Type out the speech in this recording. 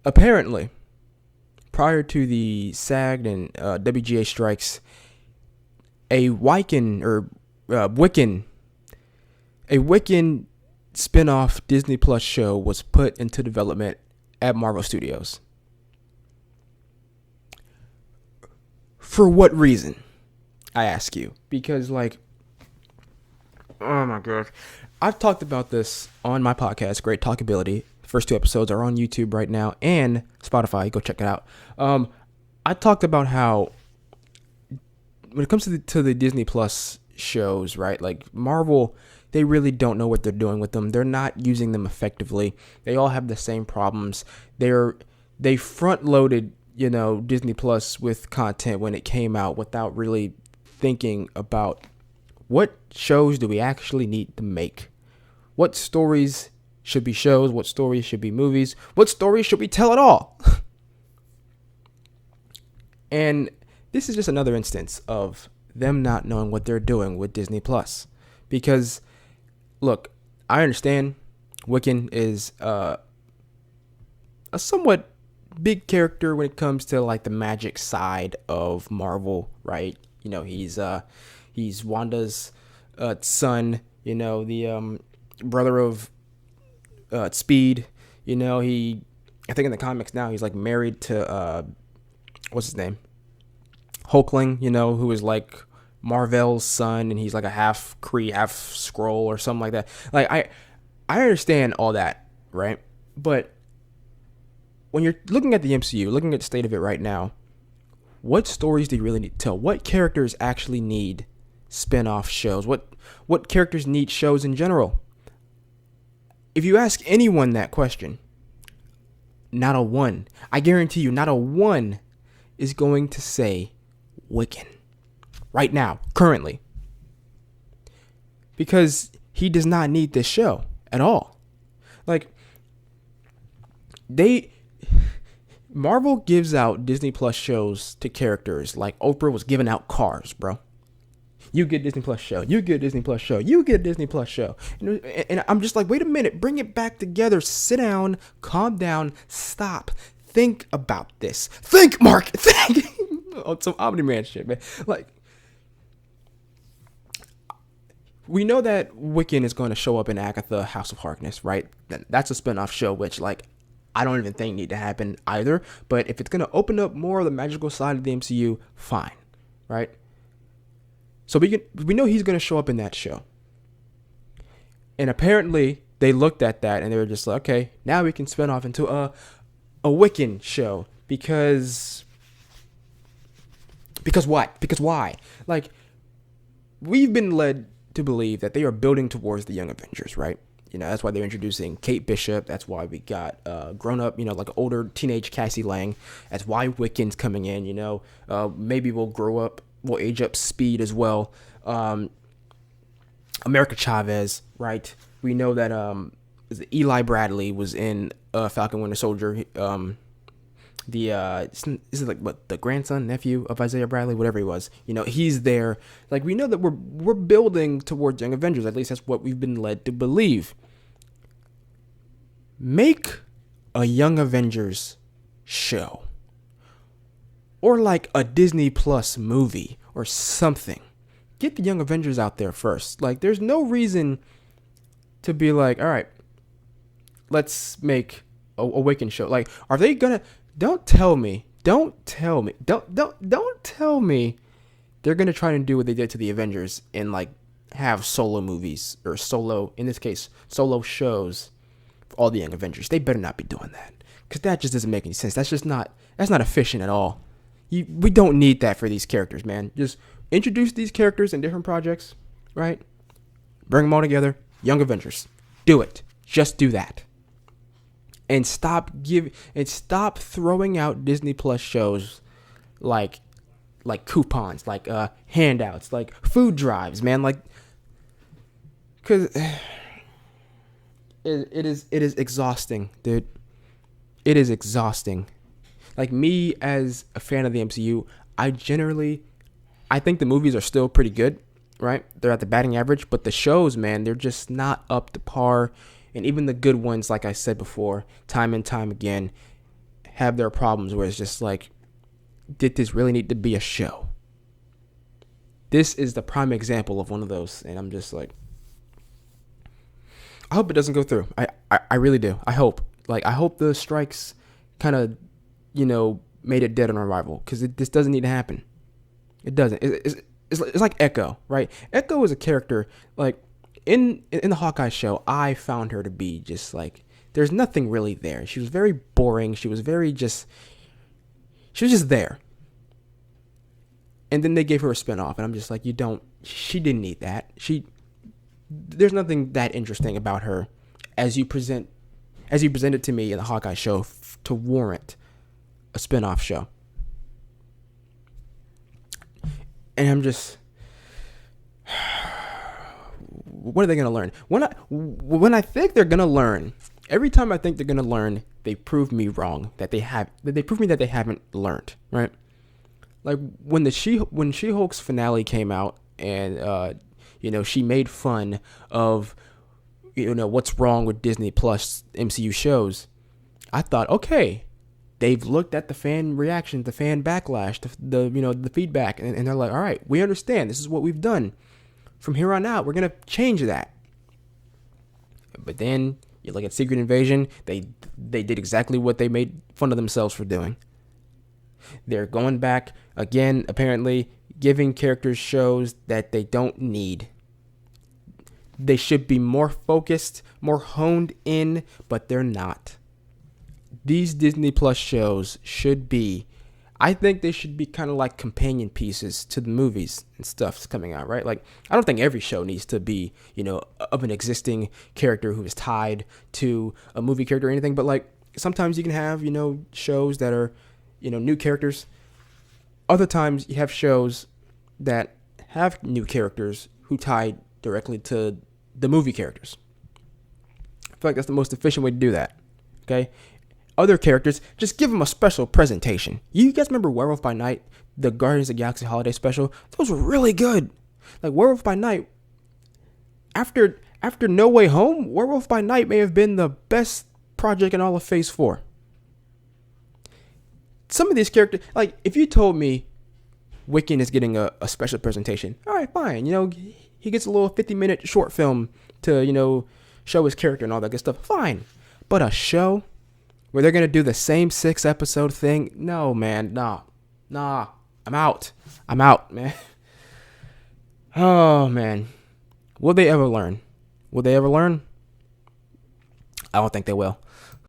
Apparently, prior to the SAG and WGA strikes, a Wiccan spin-off Disney Plus show was put into development at Marvel Studios. For what reason? I ask you. Because, like, oh my gosh. I've talked about this on my podcast, Great Talkability. The first 2 episodes are on YouTube right now and Spotify. Go check it out. I talked about how when it comes to the Disney Plus shows, right? Like Marvel, they really don't know what they're doing with them. They're not using them effectively. They all have the same problems. They front loaded, Disney Plus with content when it came out without really thinking about what shows do we actually need to make? What stories should be shows? What stories should be movies? What stories should we tell at all? And this is just another instance of them not knowing what they're doing with Disney Plus. Because, look, I understand Wiccan is a somewhat big character when it comes to like the magic side of Marvel, right? He's Wanda's son, the brother of Speed. I think in the comics now he's like married to what's his name? Hulkling, who is like Marvel's son, and he's like a half Kree, half Skrull or something like that. Like I understand all that, right? But when you're looking at the MCU, looking at the state of it right now, what stories do you really need to tell? What characters actually need spin-off shows? What characters need shows in general? If you ask anyone that question, not a one, I guarantee you, not a one is going to say Wiccan right now, currently. Because he does not need this show at all. Like, Marvel gives out Disney Plus shows to characters like Oprah was giving out cars, bro. You get Disney Plus show. You get Disney Plus show. You get Disney Plus show. And I'm just like, wait a minute. Bring it back together. Sit down. Calm down. Stop. Think about this. Think, Mark. Think. On some Omni-Man shit, man. Like, we know that Wiccan is going to show up in Agatha House of Harkness, right? That's a spinoff show, which, like, I don't even think need to happen either. But if it's going to open up more of the magical side of the MCU, fine, right? So we know he's going to show up in that show. And apparently they looked at that and they were just like, okay, now we can spin off into a Wiccan show because what? Because why? Like, we've been led to believe that they are building towards the Young Avengers, right? That's why they're introducing Kate Bishop. That's why we got grown up, like an older teenage Cassie Lang. That's why Wiccan's coming in, maybe we'll age up Speed as well. America Chavez, right? We know that Eli Bradley was in Falcon Winter Soldier. Is it like what, the grandson, nephew of Isaiah Bradley, whatever he was. He's there. Like, we know that we're building towards Young Avengers. At least that's what we've been led to believe. Make a Young Avengers show. Or like a Disney Plus movie or something. Get the Young Avengers out there first. Like, there's no reason to be like, all right, let's make a Wiccan show. Like, are they gonna? Don't tell me they're gonna try and do what they did to the Avengers and like have solo movies or in this case, solo shows for all the Young Avengers. They better not be doing that, because that just doesn't make any sense. That's not efficient at all. We don't need that for these characters, man. Just introduce these characters in different projects, right? Bring them all together. Young Avengers. Do it. Just do that. And stop throwing out Disney Plus shows like coupons, like handouts, like food drives, man. Like, because it is exhausting, dude. It is exhausting. Like, me as a fan of the MCU, I think the movies are still pretty good, right? They're at the batting average, but the shows, man, they're just not up to par. And even the good ones, like I said before, time and time again, have their problems where it's just like, did this really need to be a show? This is the prime example of one of those, and I'm just like, I hope it doesn't go through. I really do. I hope. Like, I hope the strikes kind of, made it dead on arrival, because this doesn't need to happen. It doesn't. It's like Echo, right? Echo is a character, like, in the Hawkeye show, I found her to be just like, there's nothing really there. She was very boring. She was just there. And then they gave her a spinoff, and I'm just like, she didn't need that. There's nothing that interesting about her as you present it to me in the Hawkeye show to warrant a spinoff show. And I'm just, what are they going to learn? When I think they're going to learn, every time I think they're going to learn, they prove me wrong, that they prove me that they haven't learned, right? Like when She-Hulk's finale came out, and she made fun of what's wrong with Disney Plus MCU shows. I thought, okay, they've looked at the fan reaction, the fan backlash, the feedback, and they're like, all right, we understand. This is what we've done. From here on out, we're gonna change that. But then you look at Secret Invasion. They did exactly what they made fun of themselves for doing. They're going back again, apparently giving characters shows that they don't need. They should be more focused, more honed in, but they're not. These Disney Plus shows I think they should be kind of like companion pieces to the movies and stuff that's coming out, right? Like, I don't think every show needs to be, of an existing character who is tied to a movie character or anything, but like, sometimes you can have, shows that are, new characters. Other times you have shows that have new characters who tie directly to the movie characters. I feel like that's the most efficient way to do that. Okay? Other characters, just give them a special presentation. You guys remember Werewolf by Night, the Guardians of the Galaxy holiday special? Those were really good. Like Werewolf by Night, after No Way Home, Werewolf by Night may have been the best project in all of Phase 4. Some of these characters, like, if you told me Wiccan is getting a special presentation, all right, fine. He gets a little 50-minute short film to, show his character and all that good stuff. Fine. But a show where they're going to do the same 6-episode thing? No, man. Nah. I'm out, man. Oh, man. Will they ever learn? I don't think they will.